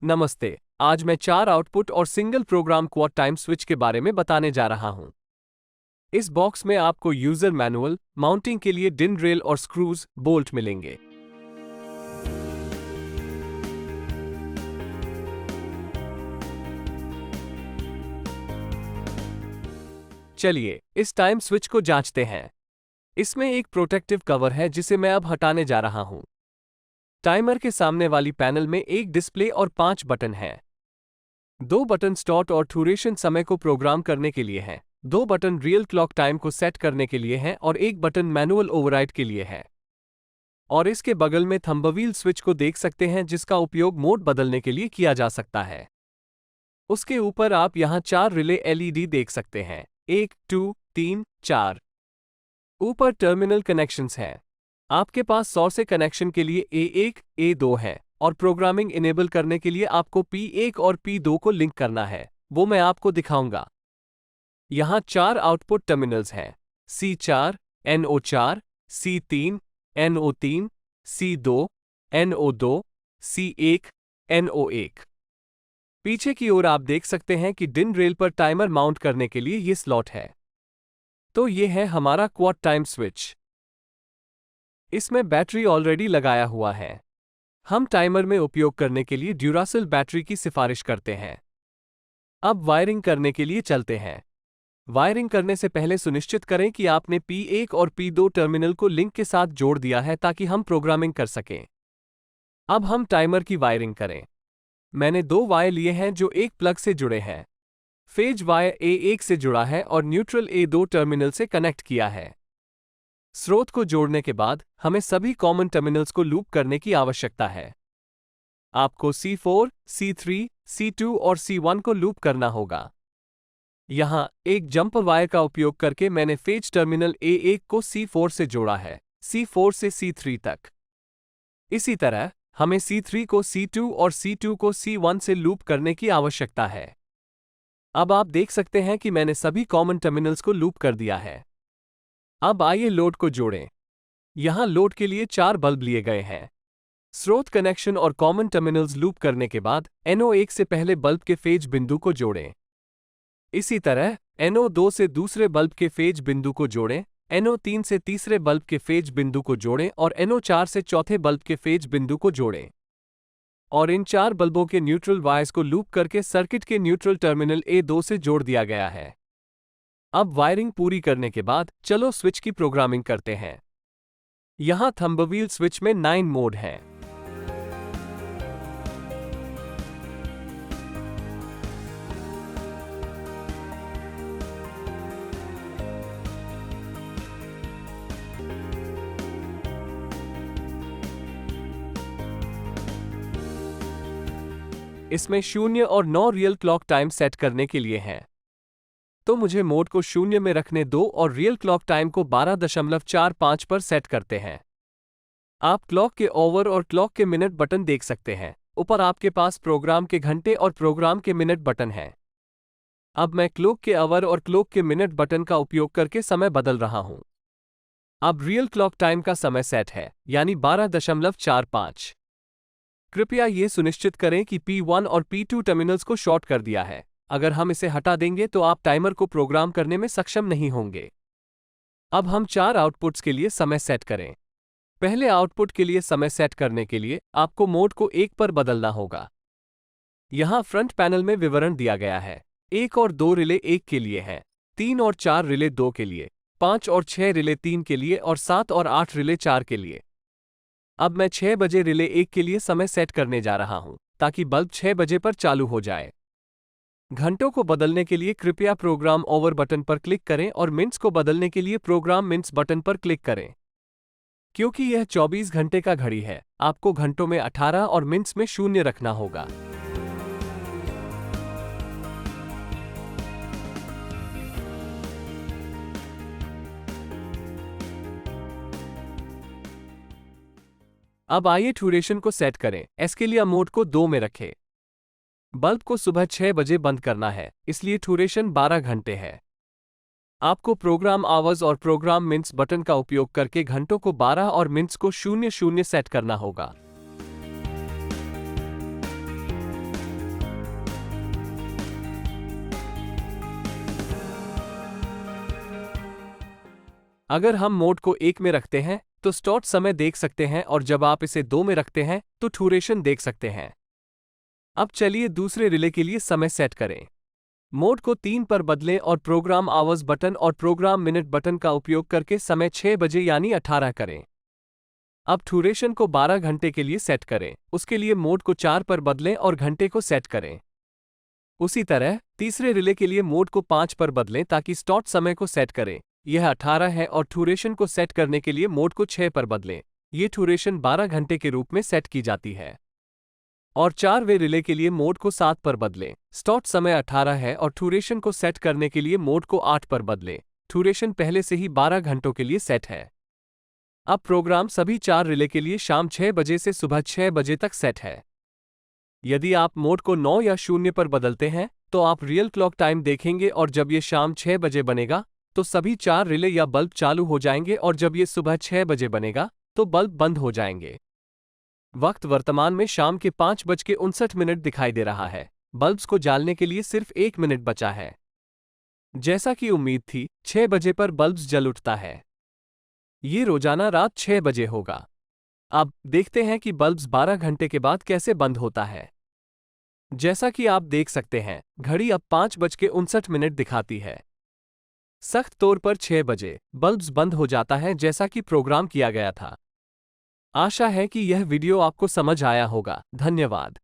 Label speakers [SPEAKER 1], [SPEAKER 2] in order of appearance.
[SPEAKER 1] नमस्ते। आज मैं 4 आउटपुट और single program quad time switch के बारे में बताने जा रहा हूं। इस बॉक्स में आपको यूजर मैनुअल, माउंटिंग के लिए डिन रेल और स्क्रूज, बोल्ट मिलेंगे। चलिए इस टाइम स्विच को जांचते हैं। इसमें एक प्रोटेक्टिव कवर है जिसे मैं अब हटाने जा रहा हूं। टाइमर के सामने वाली पैनल में एक डिस्प्ले और 5 बटन हैं। 2 बटन स्टार्ट और ड्यूरेशन समय को प्रोग्राम करने के लिए हैं, 2 बटन रियल क्लॉक टाइम को सेट करने के लिए हैं और 1 बटन मैनुअल ओवरराइड के लिए है। और इसके बगल में थंबव्हील स्विच को देख सकते हैं जिसका उपयोग मोड बदलने के लिए किया जा सकता है। उसके ऊपर आप यहां 4 रिले एलईडी देख सकते हैं, 1, 2, 3, 4। ऊपर टर्मिनल कनेक्शंस हैं। आपके पास 100 से कनेक्शन के लिए A1, A2 है और प्रोग्रामिंग इनेबल करने के लिए आपको P1 और P2 को लिंक करना है, वो मैं आपको दिखाऊंगा। यहां 4 आउटपुट टर्मिनल्स हैं, C4, NO4, C3, NO3, C2, NO2, C1, NO1। पीछे की ओर आप देख सकते हैं कि डिन रेल पर टाइमर माउंट करने के लिए ये स्लॉट है। तो ये है हमारा क्वाड टाइम स्विच। इसमें बैटरी ऑलरेडी लगाया हुआ है। हम टाइमर में उपयोग करने के लिए ड्यूरासेल बैटरी की सिफारिश करते हैं। अब वायरिंग करने के लिए चलते हैं। वायरिंग करने से पहले सुनिश्चित करें कि आपने P1 और P2 टर्मिनल को लिंक के साथ जोड़ दिया है ताकि हम प्रोग्रामिंग कर सकें। अब हम टाइमर की वायरिंग करें। मैंने 2 वायर लिए हैं जो एक प्लग से जुड़े हैं। फेज वायर A1 से जुड़ा है और न्यूट्रल A2 टर्मिनल से कनेक्ट किया है। स्रोत को जोड़ने के बाद हमें सभी कॉमन टर्मिनल्स को लूप करने की आवश्यकता है। आपको C4, C3, C2 और C1 को लूप करना होगा। यहां एक जंपर वायर का उपयोग करके मैंने फेज टर्मिनल A1 को C4 से जोड़ा है, C4 से C3 तक। इसी तरह हमें C3 को C2 और C2 को C1 से लूप करने की आवश्यकता है। अब आप देख सकते हैं कि मैंने सभी कॉमन टर्मिनल्स को लूप कर दिया है। अब आइए लोड को जोड़ें। यहां लोड के लिए 4 बल्ब लिए गए हैं। स्रोत कनेक्शन और कॉमन टर्मिनल्स लूप करने के बाद NO1 से पहले बल्ब के फेज बिंदु को जोड़ें। इसी तरह NO2 से दूसरे बल्ब के फेज बिंदु को जोड़ें, NO3 से तीसरे बल्ब के फेज बिंदु को जोड़ें और NO4 से चौथे बल्ब के फेज बिंदु को जोड़ें। और इन 4 बल्बों के न्यूट्रल वायर्स को लूप करके सर्किट के न्यूट्रल टर्मिनल A2 से जोड़ दिया गया है। अब वायरिंग पूरी करने के बाद चलो स्विच की प्रोग्रामिंग करते हैं। यहां थंबव्हील स्विच में 9 मोड हैं। इसमें 0 और 9 रियल क्लॉक टाइम सेट करने के लिए हैं। तो मुझे मोड को 0 में रखने दो और रियल क्लॉक टाइम को 12.45 पर सेट करते हैं। आप क्लॉक के ओवर और क्लॉक के मिनट बटन देख सकते हैं। ऊपर आपके पास प्रोग्राम के घंटे और प्रोग्राम के मिनट बटन हैं। अब मैं क्लॉक के आवर और क्लॉक के मिनट बटन का उपयोग करके समय बदल रहा हूं। अब रियल क्लॉक टाइम का समय सेट है, यानी 12.45। कृपया यह सुनिश्चित करें कि P1 और P2 टर्मिनल्स को शॉर्ट कर दिया है। अगर हम इसे हटा देंगे तो आप टाइमर को प्रोग्राम करने में सक्षम नहीं होंगे। अब हम 4 आउटपुट्स के लिए समय सेट करें। पहले आउटपुट के लिए समय सेट करने के लिए आपको मोड को 1 पर बदलना होगा। यहां फ्रंट पैनल में विवरण दिया गया है। 1 और 2 रिले 1 के लिए हैं, 3 और 4 रिले 2 के लिए, 5 और 6 रिले 3 के लिए और 7 और 8 रिले 4 के लिए। अब मैं 6 बजे रिले 1 के लिए समय सेट करने जा रहा हूं ताकि बल्ब 6 बजे पर चालू हो जाए। घंटों को बदलने के लिए कृपया प्रोग्राम ओवर बटन पर क्लिक करें और मिनट्स को बदलने के लिए प्रोग्राम मिनट्स बटन पर क्लिक करें। क्योंकि यह 24 घंटे का घड़ी है, आपको घंटों में 18 और मिनट्स में 0 रखना होगा। अब आइए ड्यूरेशन को सेट करें। एस्केलिया मोड को 2 में रखें। बल्ब को सुबह 6 बजे बंद करना है, इसलिए ड्यूरेशन 12 घंटे है। आपको प्रोग्राम आवर्स और प्रोग्राम मिनट्स बटन का उपयोग करके घंटों को 12 और मिनट्स को 00 सेट करना होगा। अगर हम मोड को 1 में रखते हैं तो स्टार्ट समय देख सकते हैं और जब आप इसे 2 में रखते हैं तो ड्यूरेशन देख सकते हैं। अब चलिए दूसरे रिले के लिए समय सेट करें। मोड को 3 पर बदलें और प्रोग्राम आवर्स बटन और प्रोग्राम मिनट बटन का उपयोग करके समय 6 बजे यानी 18 करें। अब ड्यूरेशन को 12 घंटे के लिए सेट करें। उसके लिए मोड को 4 पर बदलें और घंटे को सेट करें। उसी तरह तीसरे रिले के लिए मोड को 5 पर बदलें ताकि स्टार्ट समय को सेट करें। यह 18 है और ड्यूरेशन को सेट करने के लिए मोड को 6 पर बदलें। ये ड्यूरेशन 12 घंटे के रूप में सेट की जाती है। और 4वें रिले के लिए मोड को 7 पर बदलें। स्टार्ट समय 18 है और ड्यूरेशन को सेट करने के लिए मोड को 8 पर बदलें। ड्यूरेशन पहले से ही 12 घंटों के लिए सेट है। अब प्रोग्राम सभी 4 रिले के लिए शाम 6 बजे से सुबह 6 बजे तक सेट है। यदि आप मोड को 9 या 0 पर बदलते हैं तो आप रियल क्लॉक टाइम देखेंगे और जब ये शाम 6 बजे बनेगा तो सभी 4 रिले या बल्ब चालू हो जाएंगे और जब ये सुबह 6 बजे बनेगा तो बल्ब बंद हो जाएंगे। वक्त वर्तमान में शाम के 5:59 दिखाई दे रहा है। बल्ब्स को जालने के लिए सिर्फ 1 मिनट बचा है। जैसा कि उम्मीद थी, 6 बजे पर बल्ब्स जल उठता है। ये रोजाना रात 6 बजे होगा। अब देखते हैं कि बल्ब्स 12 घंटे के बाद कैसे बंद होता है। जैसा कि आप देख सकते हैं, घड़ी अब 5:59 दिखाती है। सख्त तौर पर 6 बजे बल्ब्स बंद हो जाता है जैसा कि प्रोग्राम किया गया था। आशा है कि यह वीडियो आपको समझ आया होगा। धन्यवाद।